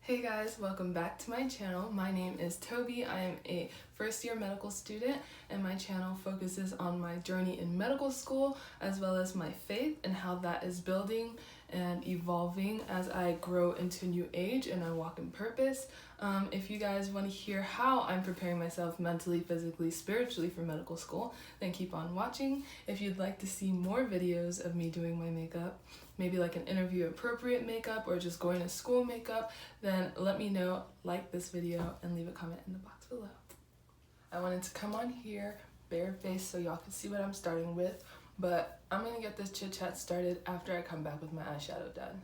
Hey guys, welcome back to my channel. My name is Toby. I am a first-year medical student, and my channel focuses on my journey in medical school as well as my faith and how that is building and evolving as I grow into new age and I walk in purpose. If you guys want to hear how I'm preparing myself mentally, physically, spiritually for medical school, then keep on watching. If you'd like to see more videos of me doing my makeup, maybe like an interview appropriate makeup or just going to school makeup, then let me know, like this video, and leave a comment in the box below. I wanted to come on here barefaced so y'all can see what I'm starting with, but I'm gonna get this chit chat started after I come back with my eyeshadow done.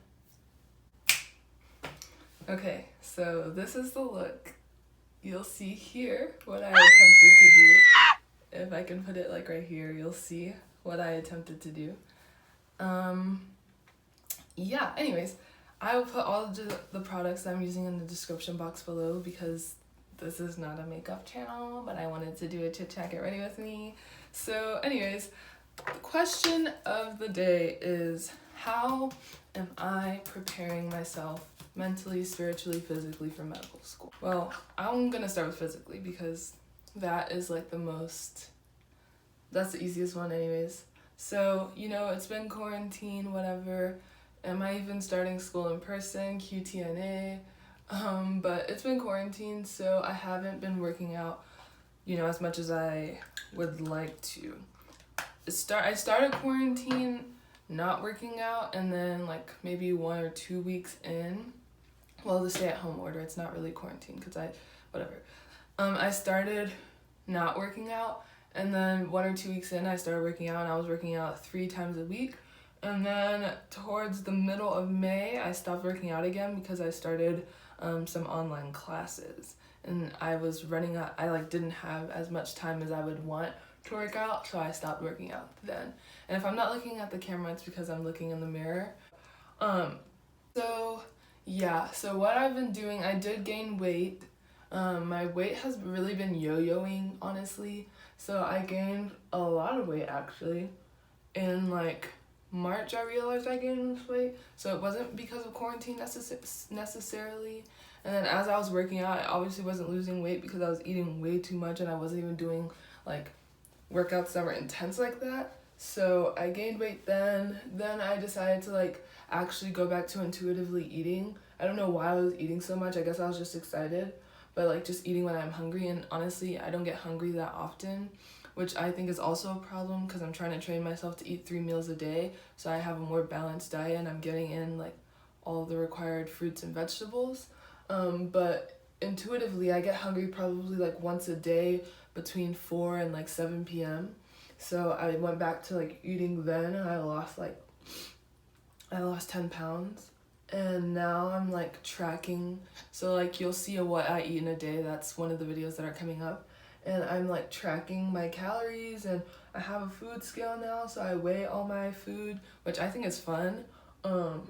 Okay, so this is the look. You'll see here what I attempted to do. If I can put it like right here, you'll see what I attempted to do. Yeah, anyways, I will put all the products I'm using in the description box below because this is not a makeup channel, but I wanted to do a chit chat, get ready with me. So anyways, the question of the day is, how am I preparing myself mentally, spiritually, physically for medical school? Well, I'm gonna start with physically because that is like that's the easiest one anyways. So, you know, it's been quarantine, whatever. Am I even starting school in person? QTNA. But it's been quarantine, so I haven't been working out, you know, as much as I would like to. I started quarantine not working out, and then like maybe 1 or 2 weeks in, well, the stay-at-home order, it's not really quarantine because I started not working out, and then 1 or 2 weeks in, I started working out, and I was working out 3 times a week. And then towards the middle of May, I stopped working out again because I started some online classes, and I was running out. I didn't have as much time as I would want to work out, so I stopped working out then. And if I'm not looking at the camera, it's because I'm looking in the mirror. So yeah, so what I've been doing, I did gain weight. My weight has really been yo-yoing, honestly. So I gained a lot of weight actually in like March. I realized I gained this weight, so it wasn't because of quarantine necessarily. And then as I was working out, I obviously wasn't losing weight because I was eating way too much and I wasn't even doing like workouts that were intense like that. So I gained weight then I decided to like actually go back to intuitively eating. I don't know why I was eating so much. I guess I was just excited, but like just eating when I'm hungry, and honestly I don't get hungry that often, which I think is also a problem because I'm trying to train myself to eat 3 meals a day so I have a more balanced diet and I'm getting in like all the required fruits and vegetables. But intuitively I get hungry probably like once a day between 4 and like 7 p.m. So I went back to like eating then, and I lost 10 pounds. And now I'm like tracking, so like you'll see what I eat in a day. That's one of the videos that are coming up. And I'm like tracking my calories, and I have a food scale now, so I weigh all my food, which I think is fun.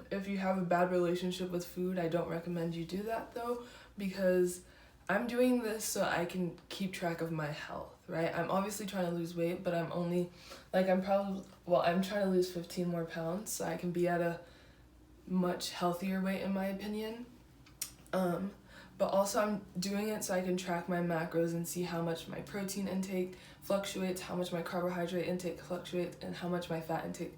If you have a bad relationship with food, I don't recommend you do that though, because I'm doing this so I can keep track of my health, right? I'm obviously trying to lose weight, but I'm trying to lose 15 more pounds so I can be at a much healthier weight in my opinion. But also I'm doing it so I can track my macros and see how much my protein intake fluctuates, how much my carbohydrate intake fluctuates, and how much my fat intake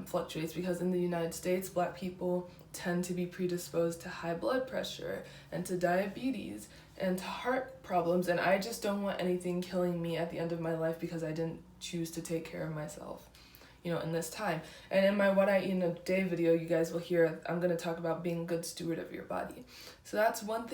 fluctuates, because in the United States, Black people tend to be predisposed to high blood pressure and to diabetes and to heart problems, and I just don't want anything killing me at the end of my life because I didn't choose to take care of myself, you know, in this time. And in my What I Eat in a Day video, you guys will hear I'm going to talk about being a good steward of your body. So that's what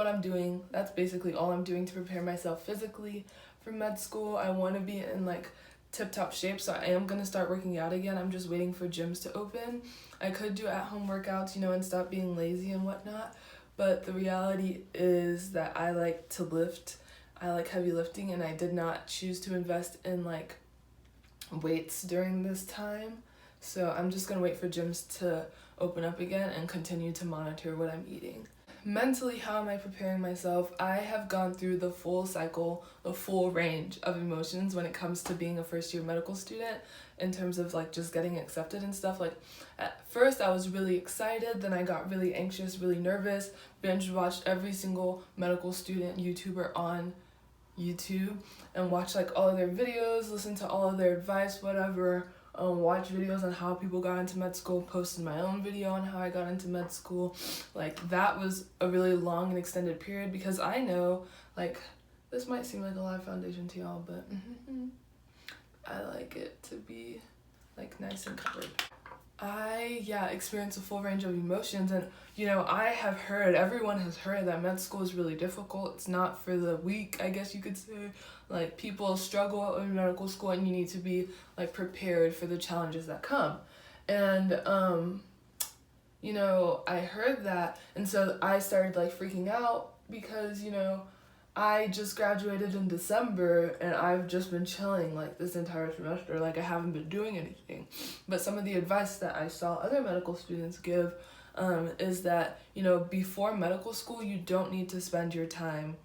I'm doing. That's basically all I'm doing to prepare myself physically for med school. I want to be in like tip-top shape, so I am going to start working out again. I'm just waiting for gyms to open. I could do at-home workouts, you know, and stop being lazy and whatnot, but the reality is that I like to lift. I like heavy lifting, and I did not choose to invest in like weights during this time, so I'm just gonna wait for gyms to open up again and continue to monitor what I'm eating. mentally, how am I preparing myself? I have gone through the full cycle, the full range of emotions when it comes to being a first-year medical student in terms of like just getting accepted and stuff. Like at first I was really excited, then I got really anxious, really nervous, binge watched every single medical student YouTuber on YouTube and watched like all of their videos, listened to all of their advice, whatever. Watch videos on how people got into med school, posted my own video on how I got into med school. Like that was a really long and extended period because I know, like, this might seem like a lot of foundation to y'all, but I like it to be like nice and covered. I experienced a full range of emotions, and I have heard, everyone has heard that med school is really difficult. It's not for the weak, I guess you could say. Like people struggle in medical school and you need to be like prepared for the challenges that come. And I heard that, and so I started like freaking out because I just graduated in December and I've just been chilling like this entire semester. Like I haven't been doing anything. But some of the advice that I saw other medical students give is that, before medical school, you don't need to spend your time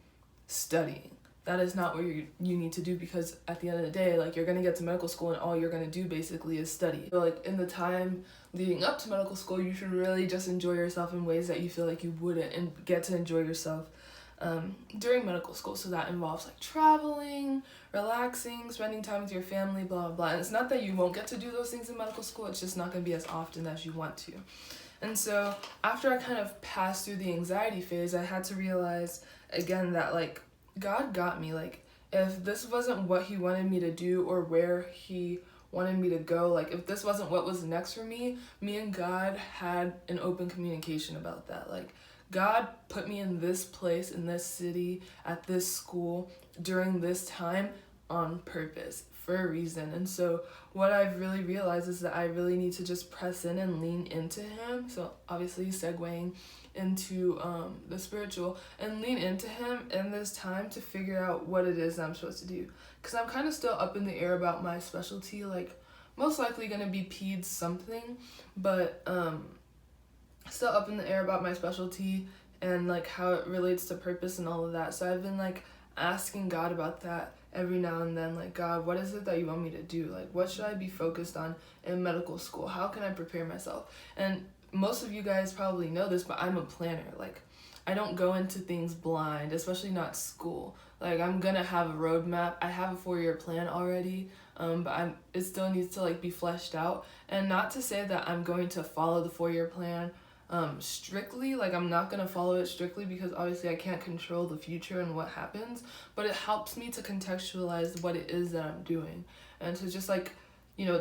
studying. That is not what you need to do, because at the end of the day, like you're going to get to medical school and all you're going to do basically is study. So like in the time leading up to medical school, you should really just enjoy yourself in ways that you feel like you wouldn't, and get to enjoy yourself during medical school. So that involves like traveling, relaxing, spending time with your family, blah blah blah. And it's not that you won't get to do those things in medical school, it's just not going to be as often as you want to. And so after I kind of passed through the anxiety phase, I had to realize again that like God got me. Like if this wasn't what he wanted me to do or where he wanted me to go, like if this wasn't what was next for me and God had an open communication about that. Like God put me in this place, in this city, at this school, during this time on purpose, for a reason. And so what I've really realized is that I really need to just press in and lean into him. So obviously segueing into the spiritual, and lean into him in this time to figure out what it is I'm supposed to do. Because I'm kind of still up in the air about my specialty, like most likely going to be peds something, but still up in the air about my specialty and like how it relates to purpose and all of that. So I've been like asking God about that every now and then, like, God, what is it that you want me to do? Like, what should I be focused on in medical school? How can I prepare myself? And most of you guys probably know this, but I'm a planner. Like, I don't go into things blind, especially not school. Like, I'm gonna have a roadmap. I have a 4-year plan already, but it still needs to like be fleshed out. And not to say that I'm going to follow the 4-year plan strictly. Like, I'm not gonna follow it strictly because obviously I can't control the future and what happens, but it helps me to contextualize what it is that I'm doing, and to just like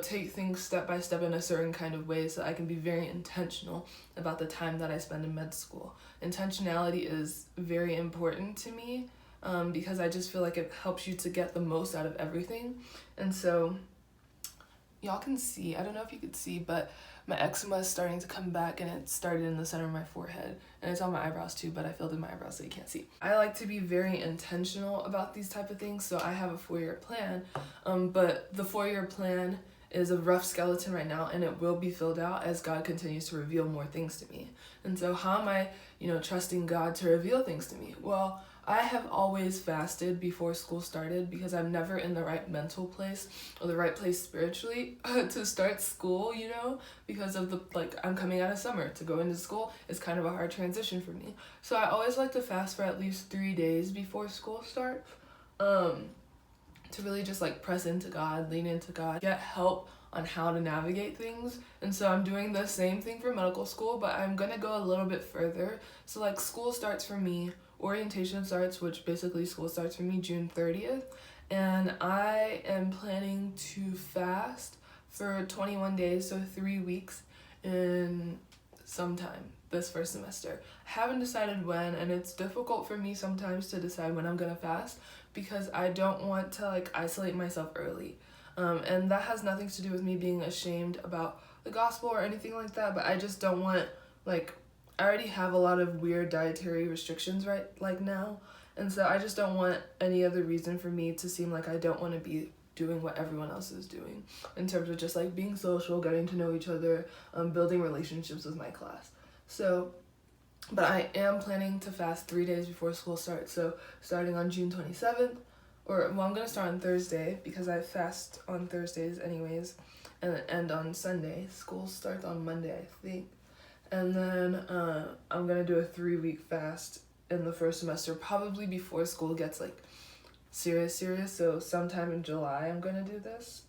take things step by step in a certain kind of way so I can be very intentional about the time that I spend in med school. Intentionality is very important to me because I just feel like it helps you to get the most out of everything. And so y'all can see, I don't know if you could see, but my eczema is starting to come back, and it started in the center of my forehead, and it's on my eyebrows too, but I filled in my eyebrows so you can't see. I like to be very intentional about these type of things, so I have a 4-year plan, but the 4-year plan is a rough skeleton right now, and it will be filled out as God continues to reveal more things to me. And so how am I, trusting God to reveal things to me? Well, I have always fasted before school started because I'm never in the right mental place or the right place spiritually to start school, because of I'm coming out of summer. To go into school is kind of a hard transition for me. So I always like to fast for at least 3 days before school starts, to really just like press into God, lean into God, get help on how to navigate things. And so I'm doing the same thing for medical school, but I'm gonna go a little bit further. So like school starts for me, orientation starts, which basically school starts for me June 30th, and I am planning to fast for 21 days, so 3 weeks in sometime this first semester. I haven't decided when, and it's difficult for me sometimes to decide when I'm gonna fast because I don't want to like isolate myself early. And that has nothing to do with me being ashamed about the gospel or anything like that, but I just don't want, I already have a lot of weird dietary restrictions now, and so I just don't want any other reason for me to seem like I don't want to be doing what everyone else is doing in terms of just being social, getting to know each other, building relationships with my class. So But I am planning to fast 3 days before school starts. So starting on June 27th, well, I'm gonna start on Thursday because I fast on Thursdays anyways, and then end on Sunday. School starts on Monday, I think. And then I'm gonna do a 3-week fast in the first semester, probably before school gets like serious. So sometime in July I'm gonna do this.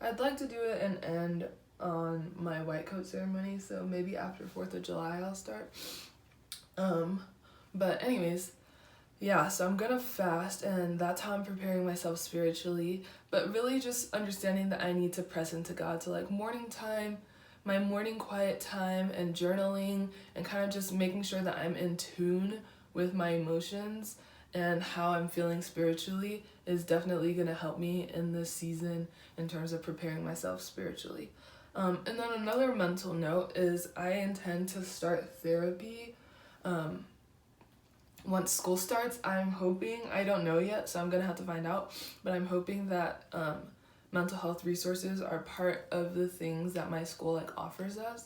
I'd like to do it and end on my white coat ceremony, so maybe after 4th of July I'll start. But anyways, yeah, so I'm gonna fast, and that's how I'm preparing myself spiritually, but really just understanding that I need to press into God. So like morning time, my morning quiet time, and journaling, and kind of just making sure that I'm in tune with my emotions and how I'm feeling spiritually is definitely gonna help me in this season in terms of preparing myself spiritually. And then another mental note is I intend to start therapy once school starts. I'm hoping, I don't know yet, so I'm gonna have to find out, but I'm hoping that mental health resources are part of the things that my school like offers us.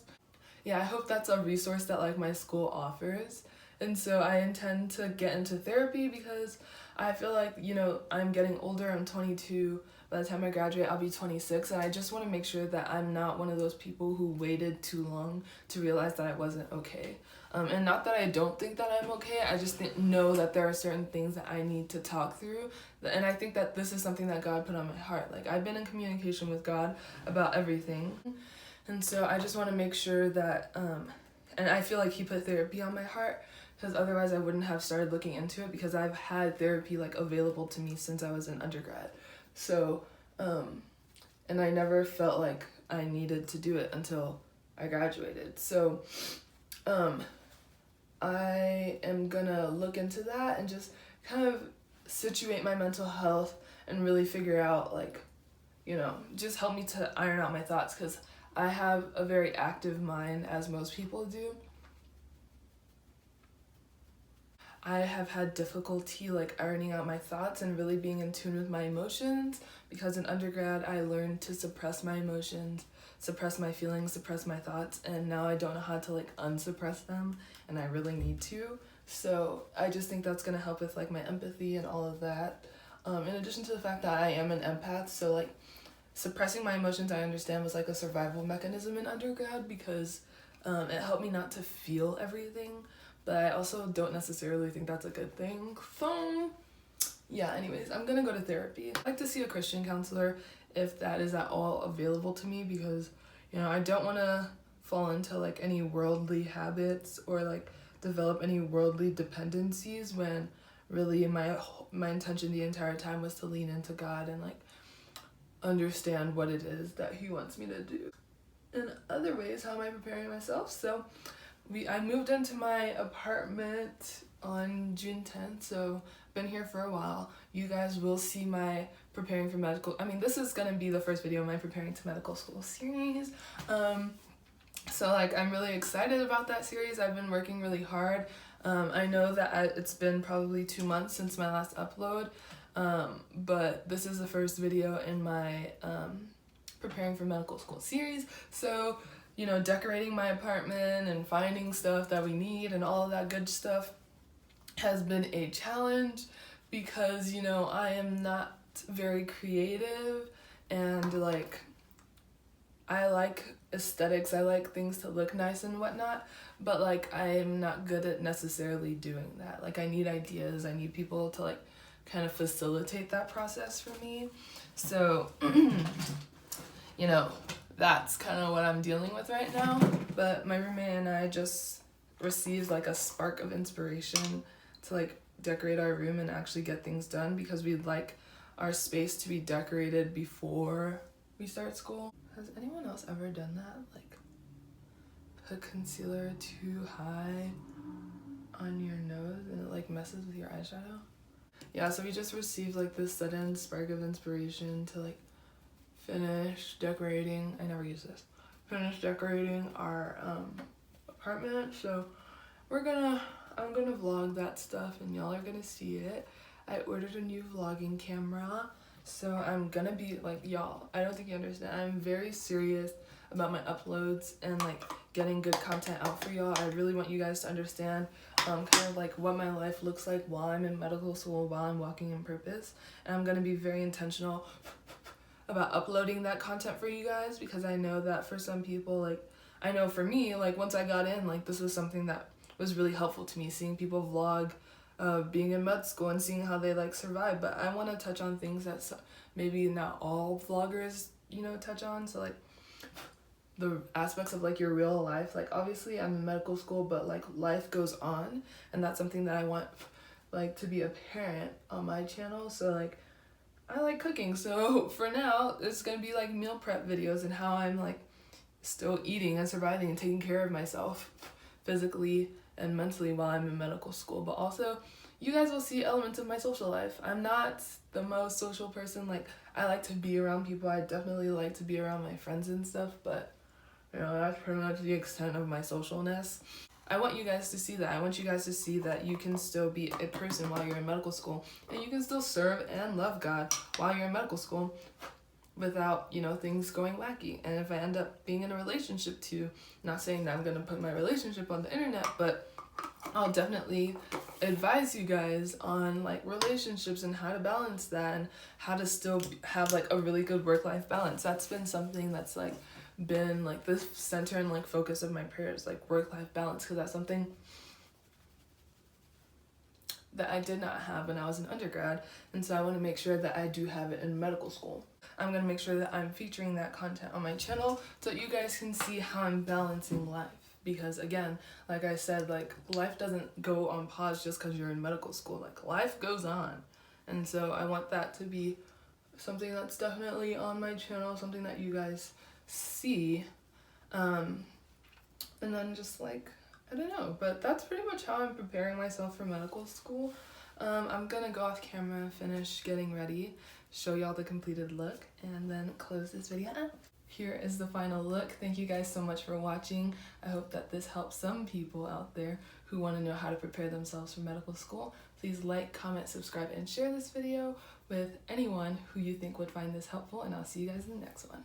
Yeah, I hope that's a resource that like my school offers. And so I intend to get into therapy because I feel like, you know, I'm getting older. I'm 22. By the time I graduate, I'll be 26. And I just want to make sure that I'm not one of those people who waited too long to realize that I wasn't okay. And not that I don't think that I'm okay. I just know that there are certain things that I need to talk through. And I think that this is something that God put on my heart. Like, I've been in communication with God about everything. And so I just want to make sure that, and I feel like he put therapy on my heart, because otherwise I wouldn't have started looking into it, because I've had therapy like available to me since I was in undergrad. So, and I never felt like I needed to do it until I graduated. So, I am gonna look into that and just kind of situate my mental health and really figure out, like, you know, just help me to iron out my thoughts, because I have a very active mind, as most people do. I have had difficulty like ironing out my thoughts and really being in tune with my emotions, because in undergrad I learned to suppress my emotions, suppress my feelings, suppress my thoughts, and now I don't know how to like unsuppress them, and I really need to. So I just think that's gonna help with like my empathy and all of that. In addition to the fact that I am an empath, so like suppressing my emotions, I understand, was like a survival mechanism in undergrad, because it helped me not to feel everything. But I also don't necessarily think that's a good thing. So, yeah, anyways, I'm gonna go to therapy. I'd like to see a Christian counselor if that is at all available to me, because, you know, I don't want to fall into like any worldly habits or like develop any worldly dependencies, when really my intention the entire time was to lean into God and like understand what it is that he wants me to do. In other ways, how am I preparing myself? So I moved into my apartment on June 10th, so been here for a while. You guys will see my preparing for medical, this is gonna be the first video of my preparing to medical school series. So like I'm really excited about that series. I've been working really hard. I know that it's been probably 2 months since my last upload, but this is the first video in my preparing for medical school series. So, you know, decorating my apartment and finding stuff that we need and all of that good stuff has been a challenge, because, you know, I am not very creative, and like I like aesthetics, I like things to look nice and whatnot, but like I'm not good at necessarily doing that. Like I need ideas, I need people to like kind of facilitate that process for me. So you know, that's kind of what I'm dealing with right now. But my roommate and I just received like a spark of inspiration to like decorate our room and actually get things done, because we'd like our space to be decorated before we start school. Has anyone else ever done that? Like put concealer too high on your nose and it like messes with your eyeshadow? Yeah, so we just received like this sudden spark of inspiration to like finish decorating. I never use this. Finish decorating our apartment. So I'm gonna vlog that stuff and y'all are gonna see it. I ordered a new vlogging camera, so I'm gonna be like, y'all, I don't think you understand, I'm very serious about my uploads and like getting good content out for y'all. I really want you guys to understand kind of like what my life looks like while I'm in medical school, while I'm walking in purpose. And I'm gonna be very intentional about uploading that content for you guys, because I know that for some people, like I know for me, like once I got in, like this was something that was really helpful to me, seeing people vlog being in med school and seeing how they like survive. But I want to touch on things that maybe not all vloggers, you know, touch on. So like the aspects of like your real life. Like obviously I'm in medical school, but like life goes on, and that's something that I want like to be apparent on my channel. So like I like cooking, so for now it's gonna be like meal prep videos and how I'm like still eating and surviving and taking care of myself physically and mentally while I'm in medical school. But also you guys will see elements of my social life. I'm not the most social person. Like I like to be around people. I definitely like to be around my friends and stuff, but you know, that's pretty much the extent of my socialness. I want you guys to see that. I want you guys to see that you can still be a person while you're in medical school, and you can still serve and love God while you're in medical school without, you know, things going wacky. And if I end up being in a relationship too, not saying that I'm gonna put my relationship on the internet, but I'll definitely advise you guys on like relationships and how to balance that and how to still have like a really good work-life balance. That's been something that's like been like the center and like focus of my prayers, like work-life balance, because that's something that I did not have when I was an undergrad, and so I want to make sure that I do have it in medical school. I'm going to make sure that I'm featuring that content on my channel so you guys can see how I'm balancing life, because again, like I said, like life doesn't go on pause just because you're in medical school. Like life goes on, and so I want that to be something that's definitely on my channel, something that you guys see, and then just like I don't know, but that's pretty much how I'm preparing myself for medical school. I'm gonna go off camera, finish getting ready, show y'all the completed look, and then close this video out. Here is the final look. Thank you guys so much for watching. I hope that this helps some people out there who want to know how to prepare themselves for medical school. Please like, comment, subscribe, and share this video with anyone who you think would find this helpful, and I'll see you guys in the next one.